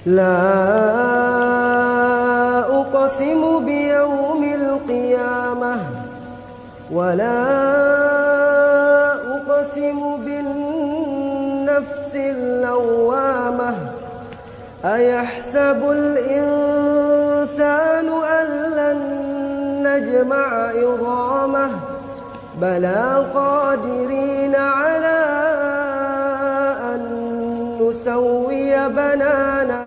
ला उक़सिमु बियौमिल क़ियामह वला उक़सिमु बिन्नफ्सिल लव्वामह अयहसबुल इंसानु अल्लन नजमअ इज़ामह बला क़ादिरीन अला अन नुसव्विय बनाना।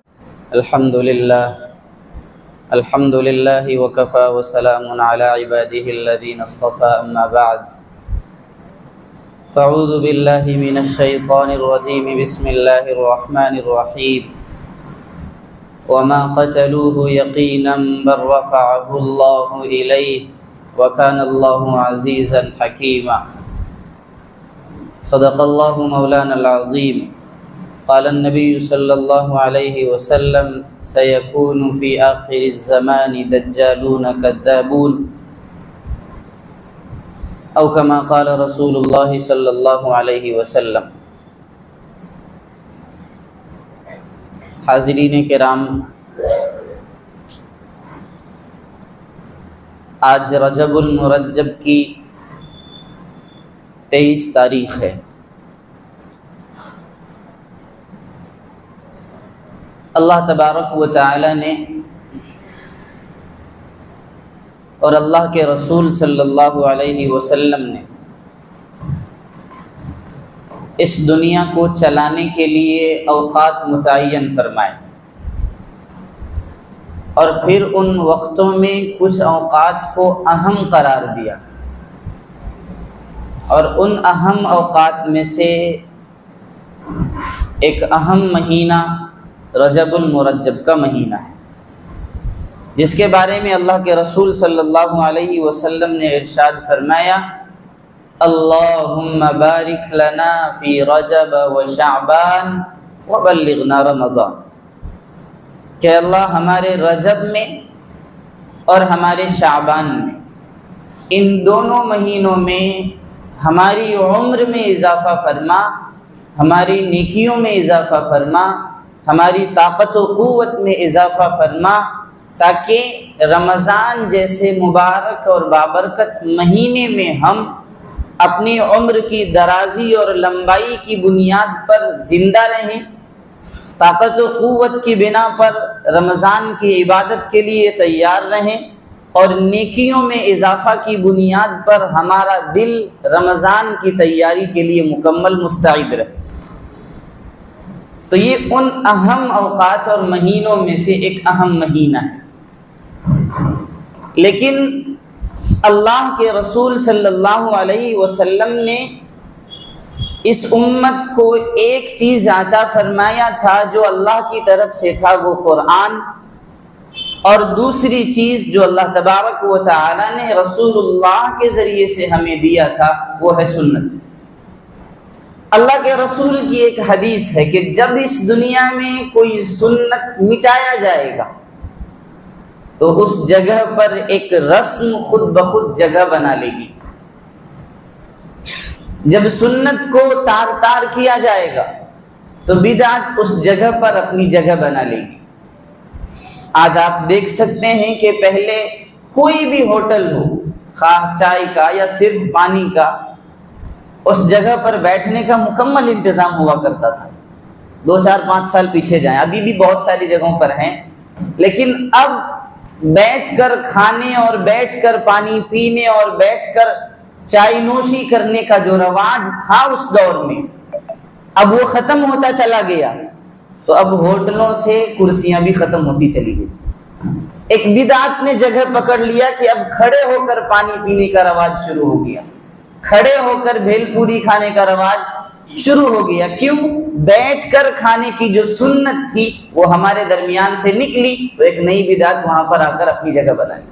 अल्हम्दुलिल्लाहि वकफ़ा व सलामुन अला इबादिहि अल्लज़ीना इस्तफ़ा अम्मा बअद फ़अऊज़ु बिल्लाहि मिनश शैतानिर रजीम बिस्मिल्लाहिर रहमानिर रहीम वमा क़तलूहु यक़ीनन बल रफ़अहु अल्लाहु इलैहि व काना अल्लाहु अज़ीज़न हकीमा। सदक़ल्लाहु मौलानल अज़ीम। क़ाल नबी सल्लल्लाहु अलैहि वसल्लम सयकूनु फ़ी आख़िरिज़ ज़मानि दज्जालून कज़्ज़ाबून औ कमा क़ाल रसूलुल्लाह सल्लल्लाहु अलैहि वसल्लम। हाज़िरीन किराम, आज रजबुल मुरज्जब की 23 तारीख़ है। अल्लाह तबारक व तआला ने और अल्लाह के रसूल सल्लल्लाहु अलैहि वसल्लम ने इस दुनिया को चलाने के लिए औक़ात मुतय्यन फरमाए और फिर उन वक्तों में कुछ औक़ात को अहम करार दिया और उन अहम औक़ात में से एक अहम महीना रजबुल मुरज्जब का महीना है, जिसके बारे में अल्लाह के रसूल सल्लल्लाहु अलैहि वसल्लम ने इरशाद फरमाया, अल्लाहुम्मा बारिक लना फ़ी रजब व शअबान व बल्लिगना रमज़ान। कि अल्लाह हमारे रजब में और हमारे शाबान में, इन दोनों महीनों में हमारी उम्र में इजाफ़ा फरमा, हमारी नेकियों में इजाफ़ा फरमा, हमारी ताकत व क़ुव्वत में इजाफ़ा फरमा, ताकि रमज़ान जैसे मुबारक और बाबरकत महीने में हम अपनी उम्र की दराज़ी और लंबाई की बुनियाद पर ज़िंदा रहें, ताकत व क़ुव्वत की बिना पर रमज़ान की इबादत के लिए तैयार रहें और नेकियों में इजाफ़ा की बुनियाद पर हमारा दिल रमज़ान की तैयारी के लिए मुकम्मल मुस्तइद रहे। तो ये उन अहम औक़ात और महीनों में से एक अहम महीना है। लेकिन अल्लाह के रसूल सल्लल्लाहु अलैहि वसल्लम ने इस उम्मत को एक चीज़ अता फरमाया था जो अल्लाह की तरफ से था, वो कुरान, और दूसरी चीज़ जो अल्लाह तबारक व तआला ने रसूलुल्लाह के ज़रिए से हमें दिया था वो है सुन्नत। अल्लाह के रसूल की एक हदीस है कि जब इस दुनिया में कोई सुन्नत मिटाया जाएगा तो उस जगह पर एक रस्म खुद ब खुद जगह बना लेगी। जब सुन्नत को तार तार किया जाएगा तो बिदअत उस जगह पर अपनी जगह बना लेगी। आज आप देख सकते हैं कि पहले कोई भी होटल हो, खाह चाय का या सिर्फ पानी का, उस जगह पर बैठने का मुकम्मल इंतज़ाम हुआ करता था। 2, 4, 5 साल पीछे जाएं, अभी भी बहुत सारी जगहों पर हैं, लेकिन अब बैठकर खाने और बैठकर पानी पीने और बैठकर चाय नोशी करने का जो रवाज था उस दौर में, अब वो ख़त्म होता चला गया। तो अब होटलों से कुर्सियां भी ख़त्म होती चली गई। एक बिदअत ने जगह पकड़ लिया कि अब खड़े होकर पानी पीने का रवाज शुरू हो गया, खड़े होकर भेलपूरी खाने का रवाज शुरू हो गया। क्यों? बैठकर खाने की जो सुन्नत थी वो हमारे दरमियान से निकली, तो एक नई बिदअत वहां पर आकर अपनी जगह बनाई।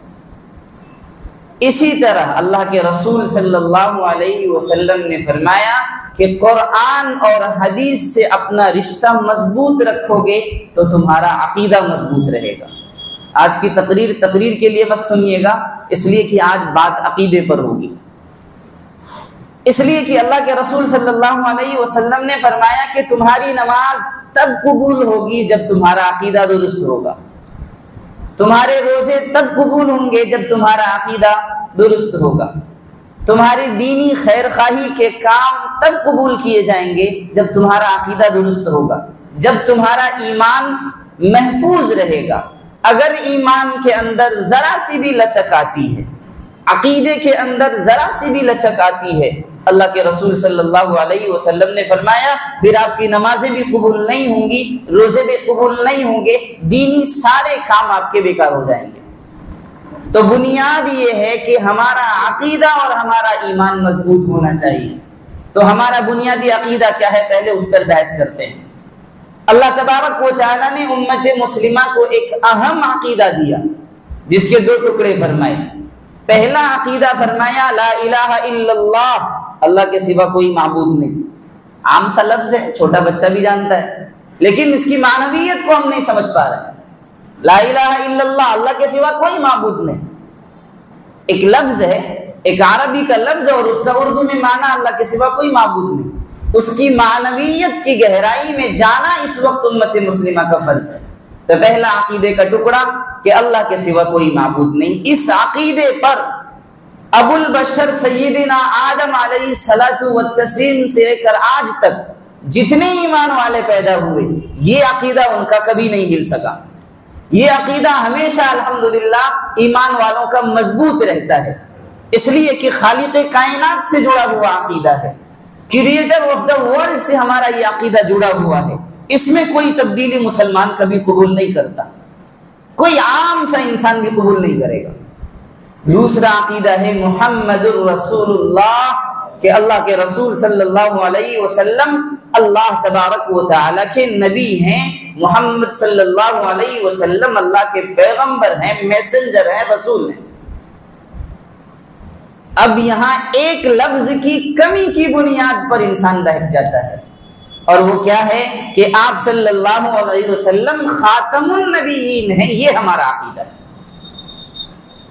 इसी तरह अल्लाह के रसूल सल्लल्लाहु अलैहि वसल्लम ने फरमाया कि कुरान और हदीस से अपना रिश्ता मजबूत रखोगे तो तुम्हारा अकीदा मजबूत रहेगा। आज की तकरीर के लिए मत सुनिएगा, इसलिए कि आज बात अकीदे पर होगी। इसलिए कि अल्लाह के रसूल सल्लल्लाहु अलैहि वसल्लम ने फरमाया कि तुम्हारी नमाज तब कबूल होगी जब तुम्हारा अकीदा दुरुस्त होगा, तुम्हारे रोजे तब कबूल होंगे जब तुम्हारा अकीदा दुरुस्त होगा, तुम्हारी दीनी खैर खाही के काम तब कबूल किए जाएंगे जब तुम्हारा अकीदा दुरुस्त होगा, जब तुम्हारा ईमान महफूज रहेगा। अगर ईमान के अंदर जरा सी भी लचक आती है, अकीदे के अंदर जरा सी भी लचक आती है, अल्लाह के रसूल सल्लल्लाहु अलैहि वसल्लम ने फरमाया फिर आपकी नमाजें भी कबूल नहीं होंगी, रोजे भी कबूल नहीं होंगे, दीनी सारे काम आपके बेकार हो जाएंगे। तो बुनियाद ये है कि हमारा अकीदा और हमारा ईमान मजबूत होना चाहिए। तो हमारा बुनियादी अकीदा क्या है, पहले उस पर बहस करते हैं। अल्लाह तबारक व तआला ने उम्मत मुस्लिमा को एक अहम अकीदा दिया जिसके दो टुकड़े फरमाए। पहला अकीदा फरमाया ला इलाहा इल्लल्लाह, अल्लाह के सिवा कोई माबूद नहीं। आम सा लफ्ज है, छोटा बच्चा भी जानता है, लेकिन इसकी मानवियत को हम नहीं समझ पा रहे। ला इलाहा इल्लल्लाह, अल्लाह के सिवा कोई माबूद नहीं, एक लफ्ज है, एक अरबी का लफ्ज और उसका उर्दू में माना अल्लाह के सिवा कोई माबूद नहीं। उसकी मानवियत की गहराई में जाना इस वक्त उम्मत मुस्लिमा का फर्ज है। तो पहला अकीदे का टुकड़ा कि अल्लाह के सिवा कोई माबूद नहीं। इस अकीदे पर अबुल बशर सय्यदना आदम अलैहिस्सलातु व तस्लीम से लेकर आज तक जितने ईमान वाले पैदा हुए, ये अकीदा उनका कभी नहीं हिल सका। ये अकीदा हमेशा अल्हम्दुलिल्लाह ईमान वालों का मजबूत रहता है, इसलिए कि खालिक़े कायनात से जुड़ा हुआ अकीदा है, क्रिएटर ऑफ द वर्ल्ड से हमारा ये अकीदा जुड़ा हुआ है। इसमें कोई तब्दीली मुसलमान कभी कबूल नहीं करता, कोई आम सा इंसान भी कबूल नहीं करेगा। दूसरा अकीदा है मुहम्मदुर रसूलुल्लाह, कि अल्लाह के रसूल सल्लल्लाहु अलैहि वसल्लम अल्लाह तबारक व तआला के नबी हैं। मोहम्मद सल्लल्लाहु अलैहि वसल्लम अल्लाह के पैगंबर हैं, मैसेंजर हैं, रसूल हैं। अब यहाँ एक लफ्ज की कमी की बुनियाद पर इंसान रह जाता है, और वो क्या है कि आप सल्लल्लाहु अलैहि वसल्लम खातमुन नबीयीन हैं। ये हमारा अकीदा है,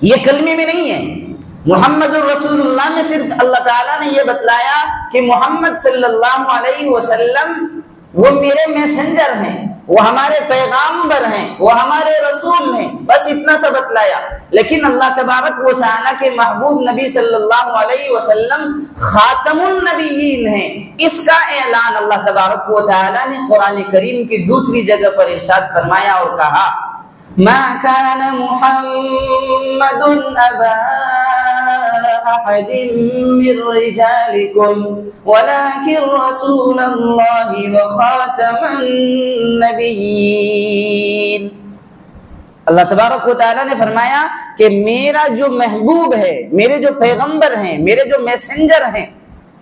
ये कलमे में नहीं है। मुहम्मदुर रसूलुल्लाह में सिर्फ अल्लाह ताला ने ये बतलाया कि मोहम्मद सल्लल्लाहु अलैहि वसल्लम वो मेरे मैसेंजर हैं, वो हमारे पैगाम्बर हैं, वो हमारे रसूल हैं, बस इतना सा बतलाया। लेकिन अल्लाह तबारक व तआला के महबूब नबी सल्लल्लाहु अलैहि वसल्लम खातमुन नबीयीन हैं, इसका ऐलान अल्लाह तबारक व तआला ने कुरान करीम की दूसरी जगह पर इरशाद फरमाया और कहा मा कान मुहम्मदुन अबा अहदिम मिर रिजालिकुम वलाकिन रसूलल्लाहि व खातमन नबिय्यीन। अल्लाह तबारक व तआला ने फरमाया कि मेरा जो महबूब है, मेरे जो पैगंबर हैं, मेरे जो मैसेंजर हैं,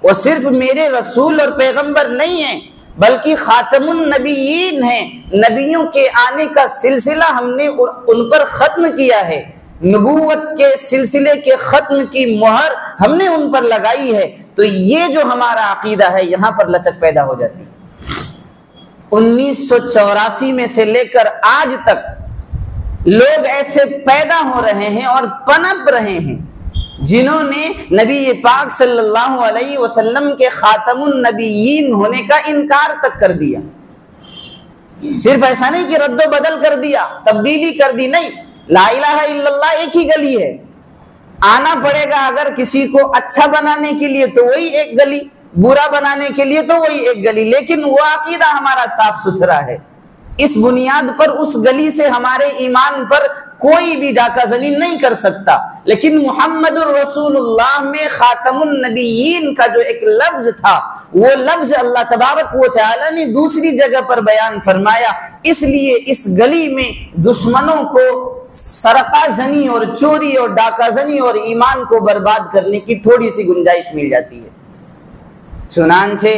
वो सिर्फ मेरे रसूल और पैगंबर नहीं हैं, बल्कि खातमुन नबिय्यीन हैं। नबियों के आने का सिलसिला हमने उन पर खत्म किया है, नबूवत के सिलसिले के खत्म की मुहर हमने उन पर लगाई है। तो ये जो हमारा अकीदा है, यहाँ पर लचक पैदा हो जाती है। 1984 में से लेकर आज तक लोग ऐसे पैदा हो रहे हैं और पनप रहे हैं जिन्होंने नबी पाक सल्लल्लाहु अलैहि वसल्लम के खातमुन नबिय्यीन होने का इनकार तक कर दिया। सिर्फ ऐसा नहीं कि रद्दो बदल कर दिया, तब्दीली कर दी, नहीं। ला इलाहा इल्लल्लाह एक ही गली है, आना पड़ेगा अगर किसी को अच्छा बनाने के लिए तो वही एक गली, बुरा बनाने के लिए तो वही एक गली, लेकिन वो अकीदा हमारा साफ सुथरा है। इस बुनियाद पर उस गली से हमारे ईमान पर कोई भी डाका जनी नहीं कर सकता। लेकिन मुहम्मदुर रसूलुल्लाह में खातमुन नबिय्यीन का जो एक लफ्ज था, वो लफ्ज अल्लाह तबारक व तआला ने दूसरी जगह पर बयान फरमाया। इसलिए इस गली में दुश्मनों को सरका जनी और चोरी और डाका जनी और ईमान को बर्बाद करने की थोड़ी सी गुंजाइश मिल जाती है। चुनांचे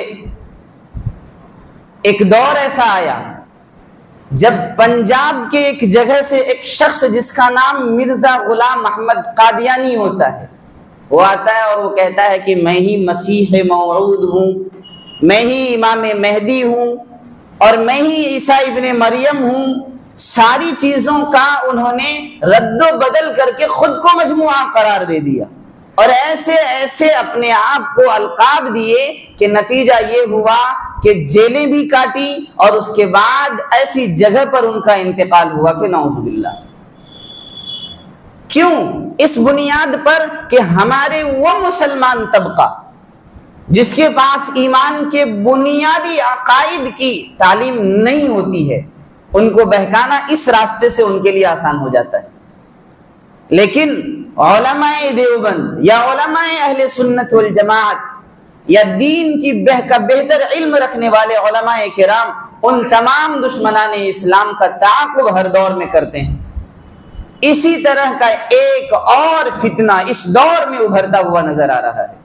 एक दौर ऐसा आया जब पंजाब के एक जगह से एक शख्स जिसका नाम मिर्जा गुलाम अहमद कादियानी होता है, वो आता है और वो कहता है कि मैं ही मसीह मौऊद हूँ, मैं ही इमाम मेहदी हूँ और मैं ही ईसा इब्ने मरियम हूँ। सारी चीजों का उन्होंने रद्दो बदल करके खुद को मजमुआ करार दे दिया। और ऐसे ऐसे अपने आप को अलकाब दिए कि नतीजा ये हुआ कि जेलें भी काटी और उसके बाद ऐसी जगह पर उनका इंतकाल हुआ कि नाउजुबिल्लाह। क्यों? इस बुनियाद पर कि हमारे वो मुसलमान तबका जिसके पास ईमान के बुनियादी अकाइद की तालीम नहीं होती है, उनको बहकाना इस रास्ते से उनके लिए आसान हो जाता है। लेकिन उलमाए देवबंद या उलमाए अहले सुन्नत वल जमात या दीन की बेहतर इल्म रखने वाले उलमाए किराम उन तमाम दुश्मनाने इस्लाम का ताक़ुब हर दौर में करते हैं। इसी तरह का एक और फितना इस दौर में उभरता हुआ नजर आ रहा है,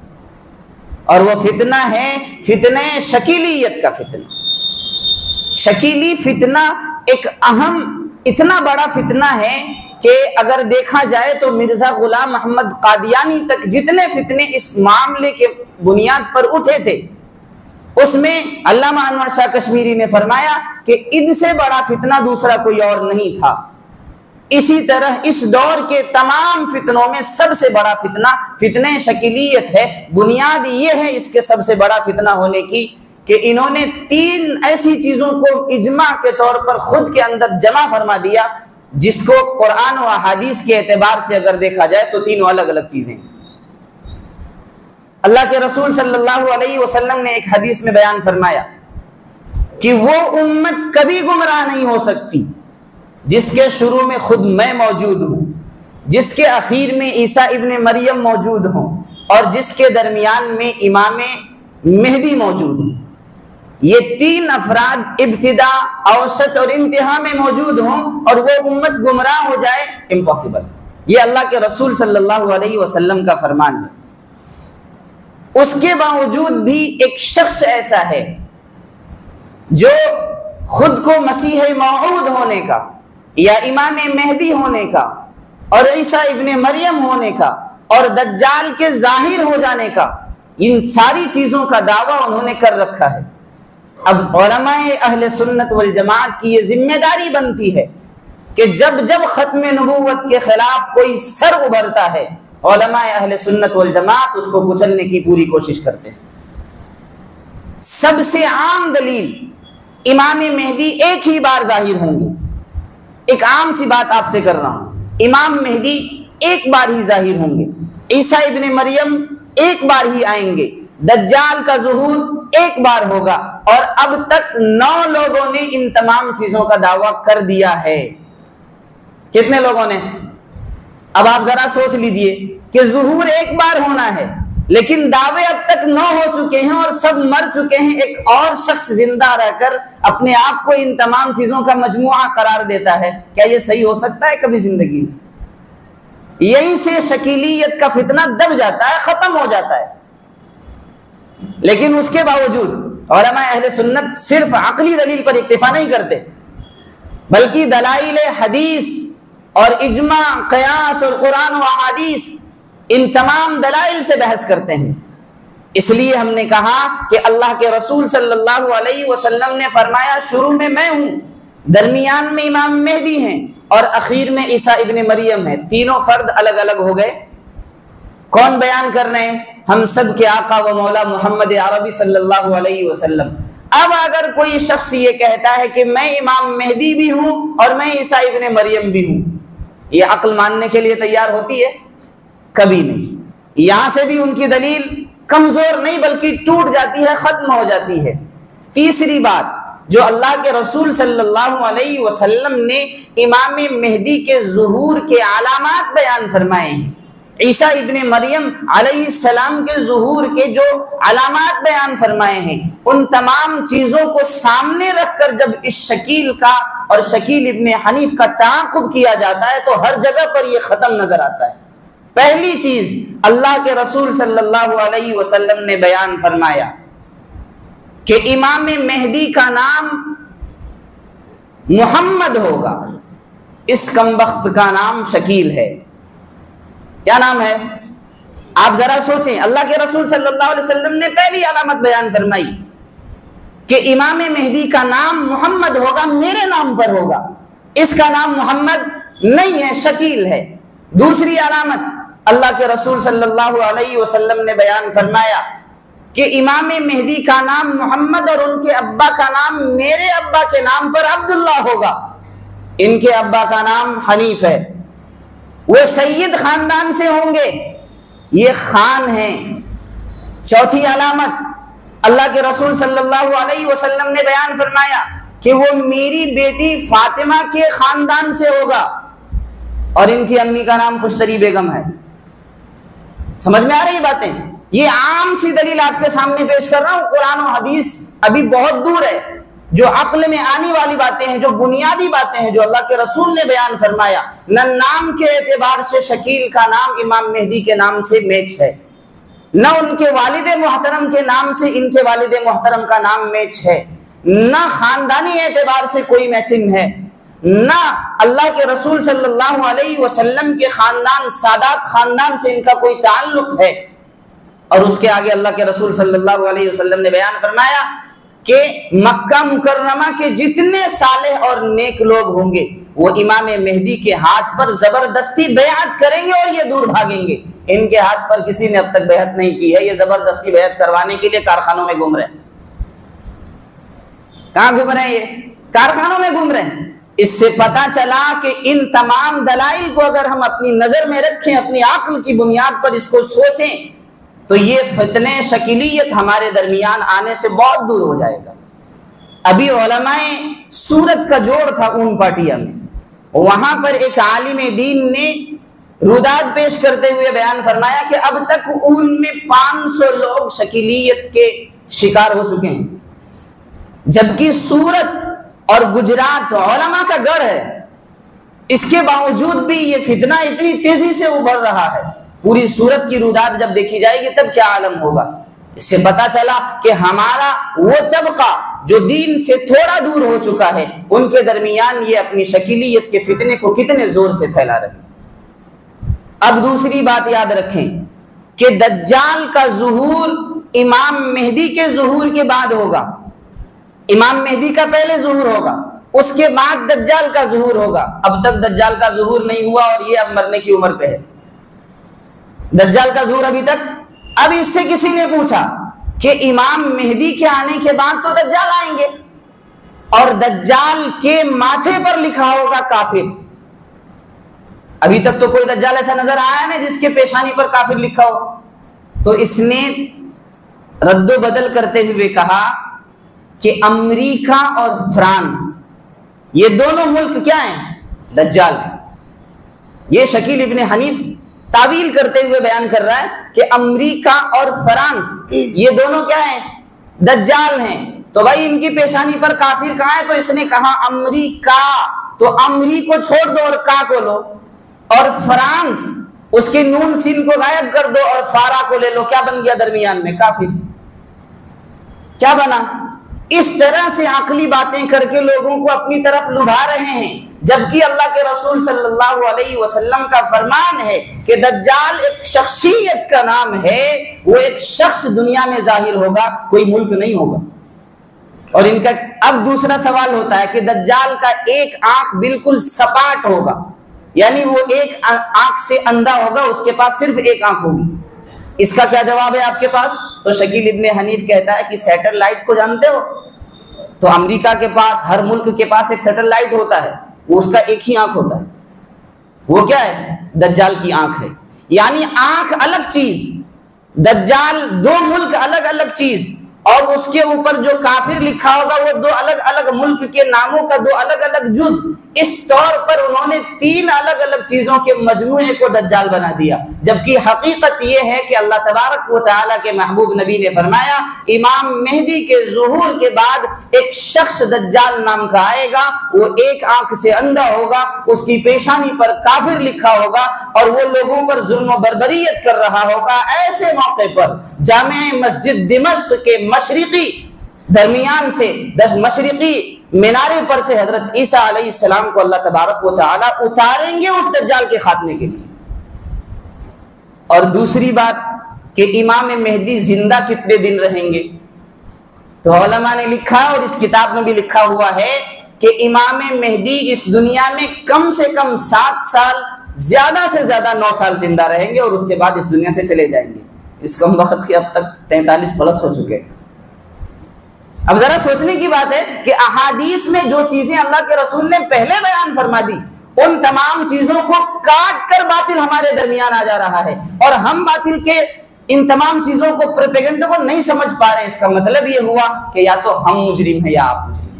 और वो फितना है फितने शकीलियत का फितना। शकीली फितना एक अहम इतना बड़ा फितना है कि अगर देखा जाए तो मिर्जा गुलाम अहमद कादियानी तक जितने फितने इस मामले के बुनियाद पर उठे थे, उसमें अल्लामा अनवर शाह कश्मीरी ने फरमाया कि इनसे बड़ा फितना दूसरा कोई और नहीं था। इसी तरह इस दौर के तमाम फितनों में सबसे बड़ा फितना फितने शकीलियत है। बुनियाद ये है इसके सबसे बड़ा फितना होने की कि इन्होंने तीन ऐसी चीजों को इजमा के तौर पर खुद के अंदर जमा फरमा दिया, जिसको कुरान और हदीस के एतबार से अगर देखा जाए तो तीनों अलग अलग चीजें। अल्लाह के रसूल सल्लल्लाहु अलैहि वसल्लम ने एक हदीस में बयान फरमाया कि वो उम्मत कभी गुमराह नहीं हो सकती जिसके शुरू में खुद मैं मौजूद हूं, जिसके आखिर में ईसा इब्ने मरियम मौजूद हों और जिसके दरमियान में इमाम मेहदी मौजूद हों। ये तीन अफराद इब्तिदा, औसत और इंतहा में मौजूद हों और वो उम्मत गुमराह हो जाए, इम्पॉसिबल। ये अल्लाह के रसूल सल्लल्लाहु अलैहि वसल्लम का फरमान है। उसके बावजूद भी एक शख्स ऐसा है जो खुद को मसीह मौऊद होने का या इमाम मेहदी होने का और ईसा इब्ने मरियम होने का और दज्जाल के जाहिर हो जाने का, इन सारी चीजों का दावा उन्होंने कर रखा है। अब उलमाए अहले सुन्नत वल जमात की ये जिम्मेदारी बनती है कि जब जब खत्म नबूवत के खिलाफ कोई सर उभरता है, उलमाए अहले सुन्नत वल जमात उसको कुचलने की पूरी कोशिश करते हैं। सबसे आम दलील, इमाम मेहदी एक ही बार जाहिर होंगे। एक आम सी बात आपसे कर रहा हूं, इमाम मेहदी एक बार ही जाहिर होंगे, ईसा इब्ने मरियम एक बार ही आएंगे, दज्जाल का ज़ुहूर एक बार होगा। और अब तक 9 लोगों ने इन तमाम चीजों का दावा कर दिया है। कितने लोगों ने? अब आप जरा सोच लीजिए कि ज़ुहूर एक बार होना है, लेकिन दावे अब तक 9 हो चुके हैं और सब मर चुके हैं। एक और शख्स जिंदा रहकर अपने आप को इन तमाम चीजों का मजमुआ करार देता है। क्या ये सही हो सकता है कभी जिंदगी में? यहीं से शकीलियत का फितना दब जाता है, खत्म हो जाता है। लेकिन उसके बावजूद उलमा अहले सुन्नत सिर्फ अकली दलील पर इक्तिफा नहीं करते, बल्कि दलाइल हदीस और इजमा, क़यास और कुरान व हदीस, इन तमाम दलाइल से बहस करते हैं। इसलिए हमने कहा कि अल्लाह के रसूल सल्लल्लाहु अलैहि वसल्लम ने फरमाया, शुरू में मैं हूं, दरमियान में इमाम मेहदी हैं और आखिर में ईसा इब्ने मरियम है। तीनों फर्द अलग अलग हो गए। कौन बयान कर रहे हैं? हम सब के आका व मौला मोहम्मद अरबी सल्लल्लाहु अलैहि वसल्लम। अब अगर कोई शख्स ये कहता है कि मैं इमाम मेहदी भी हूं और मैं ईसा इब्ने मरियम भी हूं, ये अक्ल मानने के लिए तैयार होती है? कभी नहीं। यहां से भी उनकी दलील कमजोर नहीं बल्कि टूट जाती है, खत्म हो जाती है। तीसरी बात, जो अल्लाह के रसूल सल्लल्लाहु अलैहि वसल्लम ने इमाम मेहदी के ज़ुहूर के अलामात बयान फरमाए हैं, ईसा इब्ने मरियम अलैहिस्सलाम के ज़ुहूर के जो अलामात बयान फरमाए हैं, उन तमाम चीजों को सामने रखकर जब इस शकील का और शकील इब्ने हनीफ का ताक़ुब किया जाता है तो हर जगह पर यह खत्म नजर आता है। पहली चीज, अल्लाह के रसूल सल्लल्लाहु अलैहि वसल्लम ने बयान फरमाया कि इमाम मेहदी का नाम मुहम्मद होगा, इस कमबख्त का नाम शकील है। क्या नाम है? आप जरा सोचें, अल्लाह के रसूल सल्लल्लाहु अलैहि वसल्लम ने पहली अलामत बयान फरमाई कि इमाम मेहदी का नाम मुहम्मद होगा, मेरे नाम पर होगा। इसका नाम मुहम्मद नहीं है, शकील है। दूसरी अलामत, अल्लाह के रसूल सल्लल्लाहु अलैहि वसल्लम ने बयान फरमाया कि इमाम मेहदी का नाम मोहम्मद और उनके अब्बा का नाम मेरे अब्बा के नाम पर अब्दुल्ला होगा। इनके अब्बा का नाम हनीफ है, वो सैयद खानदान से होंगे, ये खान हैं। चौथी अलामत, अल्लाह के रसूल सल्लल्लाहु अलैहि वसल्लम ने बयान फरमाया कि वो मेरी बेटी फातिमा के खानदान से होगा और इनकी अम्मी का नाम खुशतरी बेगम है। समझ में आ रही बातें? ये आम सी दलील आपके सामने पेश कर रहा हूं। कुरान और हदीस अभी बहुत दूर है। जो अक्ल में आने वाली बातें हैं, जो बुनियादी बातें हैं, जो अल्लाह के रसूल ने बयान फरमाया, न नाम के एतबार से शकील का नाम इमाम मेहदी के नाम से मैच है, न उनके वालिद मोहतरम के नाम से इनके वालिद मोहतरम का नाम मैच है, न खानदानी एतबार से कोई मैचिंग है, ना अल्लाह के रसूल सल्लल्लाहु अलैहि वसल्लम के खानदान सादात खानदान से इनका कोई ताल्लुक है। और उसके आगे अल्लाह के रसूल सल्लल्लाहु अलैहि वसल्लम ने बयान फरमाया कि मक्का मुकर्रमा के जितने सालेह और नेक लोग होंगे वो इमाम मेहदी के हाथ पर जबरदस्ती बैअत करेंगे और ये दूर भागेंगे। इनके हाथ पर किसी ने अब तक बैअत नहीं की है, ये जबरदस्ती बैअत करवाने के लिए कारखानों में घूम रहे हैं। कहां घूम रहे हैं? ये कारखानों में घूम रहे हैं। इससे पता चला कि इन तमाम दलाइल को अगर हम अपनी नजर में रखें, अपनी अक्ल की बुनियाद पर इसको सोचें, तो ये फितने शकीलियत हमारे दरमियान आने से बहुत दूर हो जाएगा। अभी उलमाए सूरत का जोड़ था ऊन पाटिया में, वहां पर एक आलिम दीन ने रुदाद पेश करते हुए बयान फरमाया कि अब तक ऊन में 500 लोग शकीलियत के शिकार हो चुके हैं, जबकि सूरत और गुजरात उलमा का गढ़ है। इसके बावजूद भी ये फितना इतनी तेजी से उभर रहा है। पूरी सूरत की रुदात जब देखी जाएगी तब क्या आलम होगा। इससे पता चला कि हमारा वो तबका जो दीन से थोड़ा दूर हो चुका है, उनके दरमियान ये अपनी शकीलियत के फितने को कितने जोर से फैला रहे। अब दूसरी बात याद रखें कि दज्जाल का ज़ुहूर इमाम मेहदी के ज़ुहूर के बाद होगा। इमाम मेहदी का पहले ज़ुहूर होगा, उसके बाद दज्जाल का ज़ुहूर होगा। अब तक दज्जाल का ज़ुहूर नहीं हुआ और ये अब मरने की उम्र पे है। दज्जाल का ज़ुहूर अभी तक। अब इससे किसी ने पूछा कि इमाम मेहदी के आने के बाद तो दज्जाल आएंगे और दज्जाल के माथे पर लिखा होगा काफिर। अभी तक तो कोई दज्जाल ऐसा नजर आया नहीं जिसके पेशानी पर काफिर लिखा हो। तो इसने रद्दो बदल करते हुए कहा कि अमेरिका और फ्रांस, ये दोनों मुल्क क्या हैं? दज्जाल है। ये शकील इब्ने हनीफ तावील करते हुए बयान कर रहा है कि अमेरिका और फ्रांस ये दोनों क्या हैं? दज्जाल हैं। तो भाई इनकी पेशानी पर काफिर कहाँ है? तो इसने कहा अमेरिका, तो अमरी को छोड़ दो और का को लो, और फ्रांस उसके नून सीन को गायब कर दो और फारा को ले लो। क्या बन गया दरमियान में? काफिर। क्या बना? इस तरह से आकली बातें करके लोगों को अपनी तरफ लुभा रहे हैं, जबकि अल्लाह के रसूल सल्लल्लाहु अलैहि वसल्लम का फरमान है कि दज्जाल एक शख्सियत का नाम है, वो एक शख्स दुनिया में जाहिर होगा, कोई मुल्क नहीं होगा। और इनका अब दूसरा सवाल होता है कि दज्जाल का एक आंख बिल्कुल सपाट होगा, यानी वो एक आंख से अंधा होगा, उसके पास सिर्फ एक आंख होगी। इसका क्या जवाब है आपके पास? तो शकील इब्ने हनीफ कहता है कि सैटेलाइट को जानते हो? तो अमेरिका के पास, हर मुल्क के पास एक सैटेलाइट होता है, वो उसका एक ही आंख होता है। वो क्या है? दज्जाल की आंख है। यानी आंख अलग चीज, दज्जाल दो मुल्क अलग अलग चीज, और उसके ऊपर जो काफिर लिखा होगा वो दो अलग अलग मुल्क के नामों का दो अलग अलग जुज। इस तौर पर उन्होंने तीन अलग अलग चीजों के मजमूए को दज्जाल बना दिया, जबकि हकीकत यह है कि अल्लाह तबारक व तआला के महबूब नबी ने फरमाया इमाम मेहदी के ज़ुहूर के बाद एक शख्स दज्जाल नाम का आएगा, वो एक आंख से अंधा होगा, उसकी पेशानी पर काफिर लिखा होगा और वो लोगों पर जुल्म बर्बरियत कर रहा होगा। ऐसे मौके पर जामे मस्जिद दिमश्क के मशरिकी दरमियान से 10 मशरिकी मीनारे पर से हजरत ईसा अलैहिस्सलाम को अल्लाह तबारक व तआला उतारेंगे उस दज्जाल के खात्मे के लिए। और दूसरी बात कि इमाम मेहदी जिंदा कितने दिन रहेंगे, तो उलमा ने लिखा और इस किताब में भी लिखा हुआ है कि इमाम मेहदी इस दुनिया में कम से कम 7 साल ज्यादा से ज्यादा 9 साल जिंदा रहेंगे और उसके बाद इस दुनिया से चले जाएंगे। इस कम वक्त के अब तक 43 प्लस हो चुके हैं। अब जरा सोचने की बात है कि अहादीस में जो चीजें अल्लाह के रसूल ने पहले बयान फरमा दी, उन तमाम चीजों को काट कर बातिल हमारे दरमियान आ जा रहा है और हम बातिल के इन तमाम चीजों को, प्रोपेगेंडा को नहीं समझ पा रहे। इसका मतलब ये हुआ कि या तो हम मुजरिम हैं या आप मुजरिम।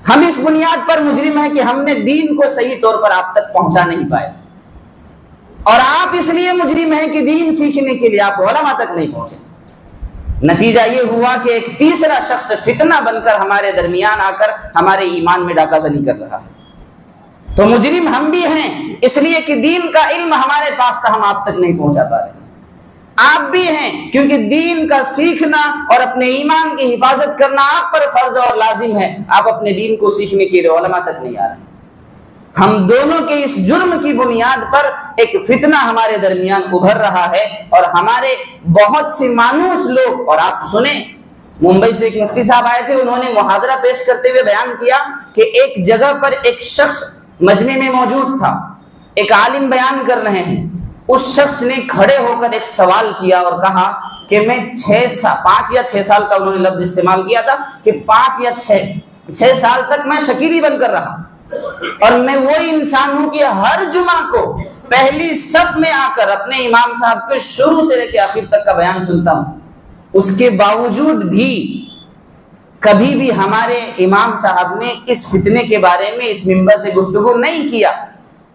हम इस बुनियाद पर मुजरिम हैं कि हमने दीन को सही तौर पर आप तक पहुंचा नहीं पाए, और आप इसलिए मुजरिम हैं कि दीन सीखने के लिए आप उलमा तक नहीं पहुंचे। नतीजा ये हुआ कि एक तीसरा शख्स फितना बनकर हमारे दरमियान आकर हमारे ईमान में डाकाजनी कर रहा है। तो मुजरिम हम भी हैं इसलिए कि दीन का इल्म हमारे पास था, हम आप तक नहीं पहुंचा पा रहे। आप भी हैं क्योंकि दीन का सीखना और अपने ईमान की हिफाजत करना आप पर फर्ज और लाजिम है। आप अपने दीन को सीखने के लिए उलमा तक नहीं आ रहे। हम दोनों के इस जुर्म की बुनियाद पर एक फितना हमारे दरमियान उभर रहा है और हमारे बहुत से मानूस लोग, और आप सुने मुंबई से एक मुफ्ती साहब आए थे, उन्होंने मुहाजरा पेश करते हुए बयान किया कि एक जगह पर एक शख्स मजमे में मौजूद था, एक आलिम बयान कर रहे हैं। उस शख्स ने खड़े होकर एक सवाल किया और कहा कि मैं 5 या 6 साल का, उन्होंने लफ्ज इस्तेमाल किया था कि 5 या 6 साल तक मैं शकीली बनकर रहा और मैं वो इंसान हूं कि हर जुमा को पहली सफ में आकर अपने इमाम साहब के शुरू से लेकर आखिर तक का बयान सुनता हूं। उसके बावजूद भी कभी भी हमारे इमाम साहब ने इस फितने के बारे में इस मिंबर से गुफ्तगू नहीं किया।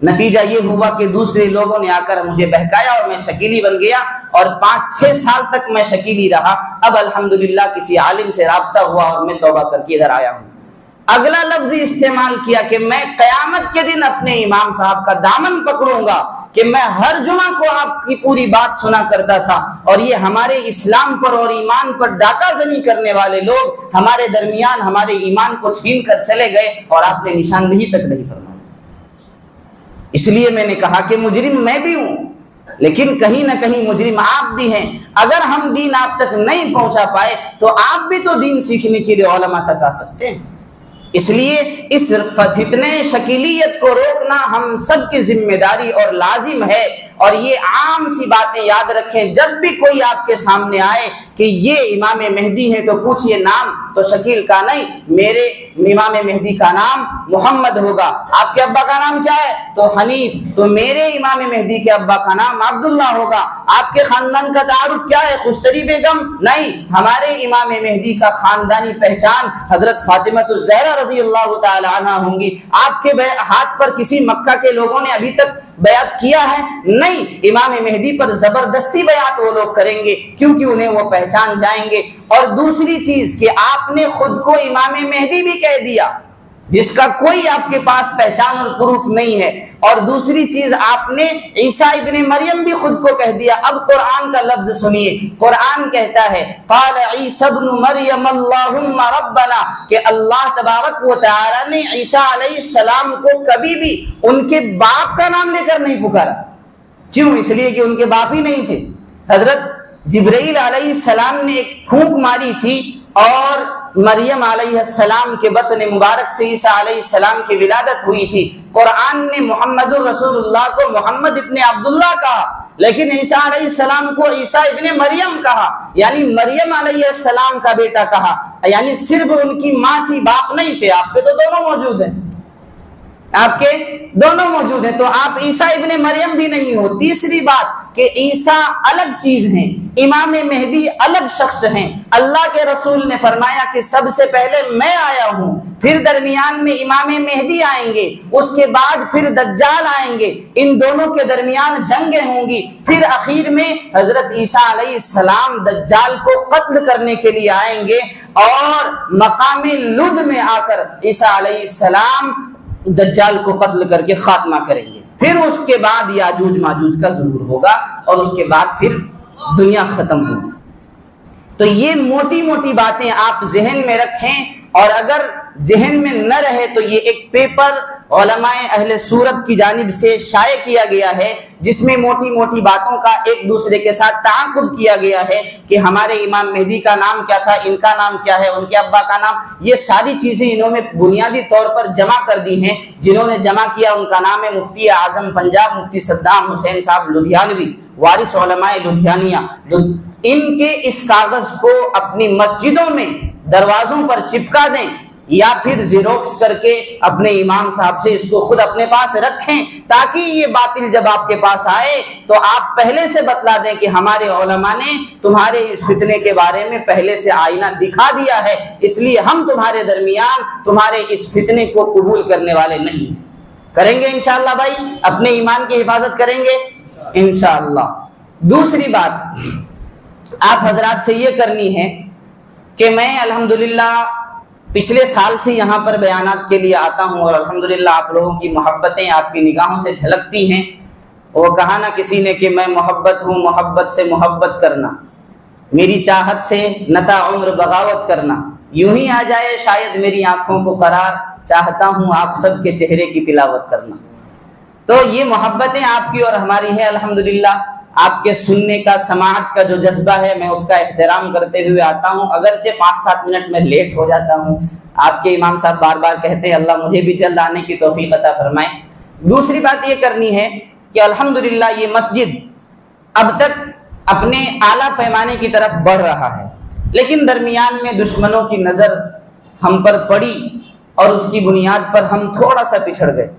नतीजा ये हुआ कि दूसरे लोगों ने आकर मुझे बहकाया और मैं शकीली बन गया और 5-6 साल तक मैं शकीली रहा। अब अल्हम्दुलिल्लाह किसी आलिम से राब्ता हुआ और मैं तौबा करके इधर आया हूँ। अगला लफ्ज इस्तेमाल किया कि मैं क़यामत के दिन अपने इमाम साहब का दामन पकड़ूंगा कि मैं हर जुमा को आपकी पूरी बात सुना करता था और ये हमारे इस्लाम पर और ईमान पर डाकाजनी करने वाले लोग हमारे दरमियान हमारे ईमान को छीन कर चले गए और आपने निशानदेही तक नहीं फरमाई। इसलिए मैंने कहा कि मुजरिम मैं भी हूं, लेकिन कहीं ना कहीं मुजरिम आप भी हैं। अगर हम दीन आप तक नहीं पहुंचा पाए तो आप भी तो दीन सीखने के लिए उलमा तक आ सकते हैं। इसलिए इस फितने शकीलियत को रोकना हम सब की जिम्मेदारी और लाजिम है। और ये आम सी बातें याद रखें, जब भी कोई आपके सामने आए कि ये इमाम मेहदी है तो पूछिए नाम तो शकील का नहीं, मेरे इमाम मेहदी का नाम मोहम्मद होगा। आपके अब्बा का नाम क्या है तो हनीफ, तो मेरे इमाम मेहदी के अब्बा का नाम अब्दुल्ला होगा। आपके खानदान का तारुफ क्या है खुशतरी बेगम, नहीं, हमारे इमाम मेहदी का खानदानी पहचान हजरत फातिमा ज़हरा रज़ी अल्लाह तआला अन्हा होंगी। आपके हाथ पर किसी मक्का के लोगों ने अभी तक बयात किया है? नहीं, इमाम मेहदी पर जबरदस्ती बयात वो लोग करेंगे क्योंकि उन्हें वो पहचान जाएंगे। और दूसरी चीज कि आपने खुद को इमाम मेहदी भी कह दिया जिसका कोई आपके पास पहचान और प्रूफ नहीं है। और दूसरी चीज आपने ईसा इब्ने मरियम भी खुद को कह दिया। अब कुरान का लफ्ज सुनिए, कुरान कहता है क़ाल ईसा इब्नु मरियम अल्लाहुम्मा रब्बना, कि अल्लाह तबारक व तआला ने ईसा अलैहिस्सलाम को कभी भी उनके बाप का नाम लेकर नहीं पुकारा। क्यों? इसलिए कि उनके बाप ही नहीं थे। हजरत जिब्राइल अलैहिस्सलाम ने एक फूंक मारी थी और मरियम अलैहिस्सलाम के बतन मुबारक से ईसा अलैहिस्सलाम की विलादत हुई थी। कुरान ने मुहम्मदुर रसूलुल्लाह को मोहम्मद इब्ने अब्दुल्लाह कहा, लेकिन ईसा अलैहिस्सलाम को ईसा इब्ने मरियम कहा, यानी मरियम अलैहिस्सलाम का बेटा कहा। यानी सिर्फ उनकी माँ थी, बाप नहीं थे। आपके तो दोनों मौजूद हैं, आपके दोनों मौजूद हैं, तो आप ईसा इब्ने मरियम भी नहीं हो। तीसरी बात कि ईसा अलग चीज हैं, इमाम मेहदी अलग शख्स हैं। अल्लाह के रसूल ने फरमाया कि सबसे पहले मैं आया हूं, फिर दरमियान में इमाम मेहदी आएंगे, उसके बाद फिर दज्जाल आएंगे, इन दोनों के दरमियान जंगें होंगी, फिर आखिर में हजरत ईसा अलैहिस्सलाम दज्जाल को कत्ल करने के लिए आएंगे और मकाम लुद में आकर ईसा अलैहिस्सलाम दज्जाल को कत्ल करके खात्मा करेंगे। फिर उसके बाद याजूज माजूज का ज़ुहूर होगा और उसके बाद फिर दुनिया खत्म होगी। तो ये मोटी मोटी बातें आप जहन में रखें, और अगर जहन में न रहे तो ये एक पेपर उलमाए अहले सूरत की जानिब से शाये किया गया है, जिसमें मोटी मोटी बातों का एक दूसरे के साथ ताक़ुब किया गया है कि हमारे इमाम मेहदी का नाम क्या था, इनका नाम क्या है, उनके अब्बा का नाम, ये सारी चीज़ें इन्होंने बुनियादी तौर पर जमा कर दी हैं। जिन्होंने जमा किया उनका नाम है मुफ्ती आज़म पंजाब मुफ्ती सद्दाम हुसैन साहब लुधियानवी, वारिस उलमाए लुधियानिया। इनके इस कागज़ को अपनी मस्जिदों में दरवाज़ों पर चिपका दें या फिर ज़ेरोक्स करके अपने इमाम साहब से इसको खुद अपने पास रखें, ताकि ये बातिल जब आपके पास आए तो आप पहले से बतला दें कि हमारे उलमा ने तुम्हारे इस फितने के बारे में पहले से आईना दिखा दिया है, इसलिए हम तुम्हारे दरमियान तुम्हारे इस फितने को कबूल करने वाले नहीं। करेंगे इंशाअल्लाह भाई, अपने ईमान की हिफाजत करेंगे इंशाअल्लाह। दूसरी बात आप हजरात से ये करनी है कि मैं अल्हम्दुलिल्लाह पिछले साल से यहाँ पर बयानात के लिए आता हूँ और अल्हम्दुलिल्लाह आप लोगों की मोहब्बतें आपकी निगाहों से झलकती हैं। वो कहा ना किसी ने कि मैं मोहब्बत हूँ, मोहब्बत से मोहब्बत करना, मेरी चाहत से नता उम्र बगावत करना, यूं ही आ जाए शायद मेरी आंखों को करार, चाहता हूँ आप सबके चेहरे की तिलावत करना। तो ये मोहब्बतें आपकी और हमारी हैं अल्हम्दुलिल्लाह। आपके सुनने का, समाअत का जो जज्बा है, मैं उसका एहतराम करते हुए आता हूँ, अगरचे 5-7 मिनट में लेट हो जाता हूँ। आपके इमाम साहब बार बार कहते हैं अल्लाह मुझे भी जल्द आने की तौफीक अता फरमाए। दूसरी बात ये करनी है कि अल्हम्दुलिल्लाह ये मस्जिद अब तक अपने आला पैमाने की तरफ बढ़ रहा है, लेकिन दरमियान में दुश्मनों की नज़र हम पर पड़ी और उसकी बुनियाद पर हम थोड़ा सा पिछड़ गए।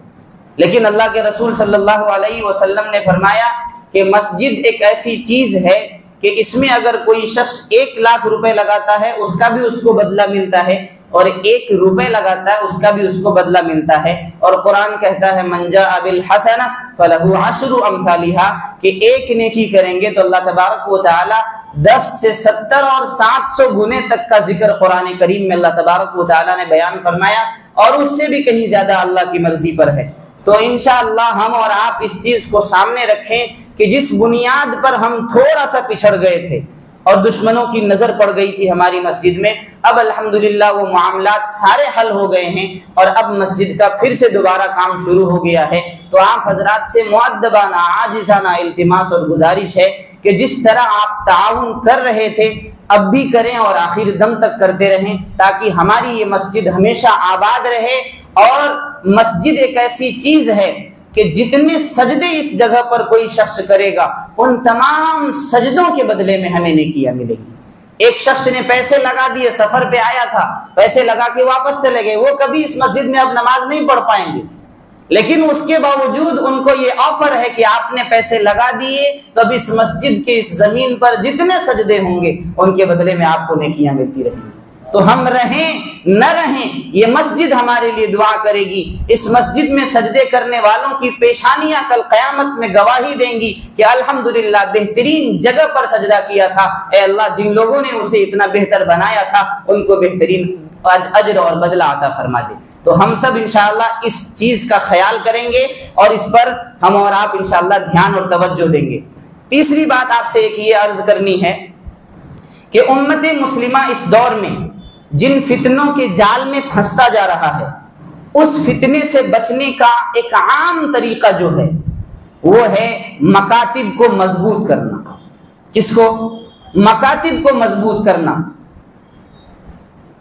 लेकिन अल्लाह के रसूल सल्लल्लाहु अलैहि वसल्लम ने फरमाया कि मस्जिद एक ऐसी चीज़ है कि इसमें अगर कोई शख्स 1 लाख रुपए लगाता है उसका भी उसको बदला मिलता है, और 1 रुपए लगाता है उसका भी उसको बदला मिलता है। और कुरान कहता है मन जाअ बिल हसना फलहु अशरु अमसालिहा, कि एक नेकी करेंगे तो अल्लाह तबारक व तआला 10 से 70 और 700 गुने तक का जिक्र कुरान करीम में अल्लाह तबारक व तआला ने बयान फरमाया, और उससे भी कहीं ज़्यादा अल्लाह की मर्जी पर है। तो इंशाअल्लाह हम और आप इस चीज़ को सामने रखें कि जिस बुनियाद पर हम थोड़ा सा पिछड़ गए थे और दुश्मनों की नज़र पड़ गई थी हमारी मस्जिद में, अब अल्हम्दुलिल्लाह वो मामलात सारे हल हो गए हैं और अब मस्जिद का फिर से दोबारा काम शुरू हो गया है। तो आप हजरात से मुअद्दबाना आजिज़ाना इल्तिमास और गुजारिश है कि जिस तरह आप ताउन कर रहे थे अब भी करें और आखिर दम तक करते रहें, ताकि हमारी ये मस्जिद हमेशा आबाद रहे। और मस्जिद एक ऐसी चीज़ है कि जितने सजदे इस जगह पर कोई शख्स करेगा उन तमाम सजदों के बदले में हमें नेकियां मिलेंगी। एक शख्स ने पैसे लगा दिए, सफर पे आया था, पैसे लगा के वापस चले गए, वो कभी इस मस्जिद में अब नमाज नहीं पढ़ पाएंगे, लेकिन उसके बावजूद उनको ये ऑफर है कि आपने पैसे लगा दिए तो अब इस मस्जिद के इस जमीन पर जितने सजदे होंगे उनके बदले में आपको नेकियां मिलती रहेंगी। तो हम रहें न रहें, ये मस्जिद हमारे लिए दुआ करेगी। इस मस्जिद में सजदे करने वालों की पेशानियां कल क़यामत में गवाही देंगी कि अल्हम्दुलिल्लाह बेहतरीन जगह पर सजदा किया था, ए अल्लाह जिन लोगों ने उसे इतना बेहतर बनाया था उनको बेहतरीन अजर और बदला अता फरमा दे। तो हम सब इंशाअल्लाह इस चीज़ का ख्याल करेंगे और इस पर हम और आप इंशाअल्लाह ध्यान और तवज्जो देंगे। तीसरी बात आपसे एक ये अर्ज करनी है कि उम्मत मुस्लिमा इस दौर में जिन फितनों के जाल में फंसता जा रहा है, उस फितने से बचने का एक आम तरीका जो है वो है मकातिब को मजबूत करना। किसको? मकातिब को मजबूत करना।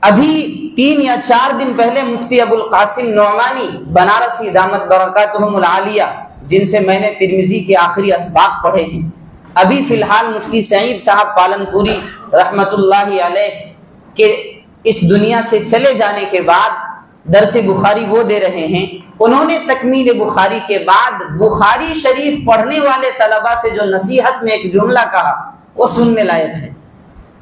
अभी 3 या 4 दिन पहले मुफ्ती अबुल कासिम नौमानी बनारसी दामत बरकातुहुमुल आलिया, जिनसे मैंने तिर्मिज़ी के आखिरी असबाक पढ़े हैं, अभी फिलहाल मुफ्ती सईद साहब पालनपुरी रहमतुल्लाहि अलैह के इस दुनिया से चले जाने के बाद दरसे बुखारी वो दे रहे हैं। उन्होंने तकमील बुखारी के बाद बुखारी शरीफ पढ़ने वाले तलबा से जो नसीहत में एक जुमला कहा वो सुनने लायक है।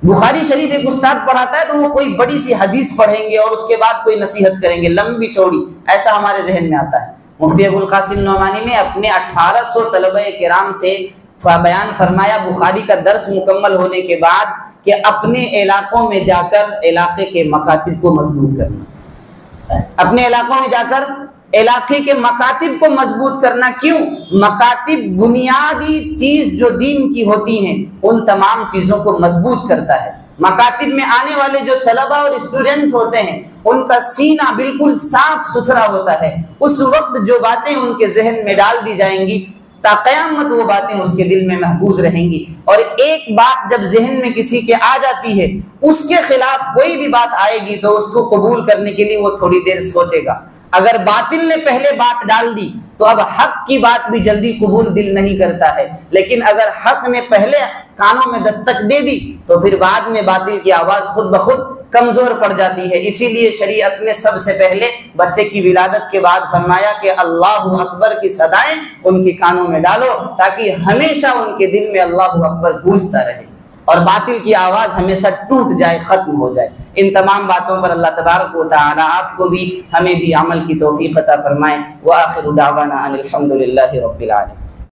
बुखारी शरीफ एक उस्ताद पढ़ाता है तो वो कोई बड़ी सी हदीस पढ़ेंगे और उसके बाद कोई नसीहत करेंगे लंबी चौड़ी, ऐसा हमारे जहन में आता है। मुफ्ती अबुल कासिम नौमानी ने अपने 1800 तलबा किराम से बयान फरमाया बुखारी का दर्स मुकम्मल होने के बाद कि अपने इलाकों में जाकर इलाके के मकातिब को मजबूत करना, अपने इलाकों में जाकर इलाके के मकातिब को मजबूत करना। क्यों? मकातिब बुनियादी चीज जो दीन की होती हैं उन तमाम चीजों को मजबूत करता है। मकातिब में आने वाले जो तलबा और स्टूडेंट होते हैं उनका सीना बिल्कुल साफ सुथरा होता है, उस वक्त जो बातें उनके जहन में डाल दी जाएंगी ता क़यामत वो बातें उसके दिल में महफूज रहेंगी। और एक बात जब जहन में किसी के आ जाती है, उसके खिलाफ कोई भी बात आएगी तो उसको कबूल करने के लिए वो थोड़ी देर सोचेगा। अगर बातिल ने पहले बात डाल दी तो अब हक की बात भी जल्दी कबूल दिल नहीं करता है, लेकिन अगर हक ने पहले कानों में दस्तक दे दी तो फिर बाद में बातिल की आवाज खुद ब खुद कमजोर पड़ जाती है। इसीलिए शरीयत ने सबसे पहले बच्चे की विलादत के बाद फरमाया कि अल्लाहु अकबर की सदाएं उनके कानों में डालो, ताकि हमेशा उनके दिल में अल्लाहु अकबर गूंजता रहे और बातिल की आवाज हमेशा टूट जाए, खत्म हो जाए। इन तमाम बातों पर अल्लाह तबारक व तआला आपको भी हमें भी अमल की तौफीक अता फरमाए। व आखिरु दावाना अनिल हम्दुलिल्लाहि रब्बिल आलमीन।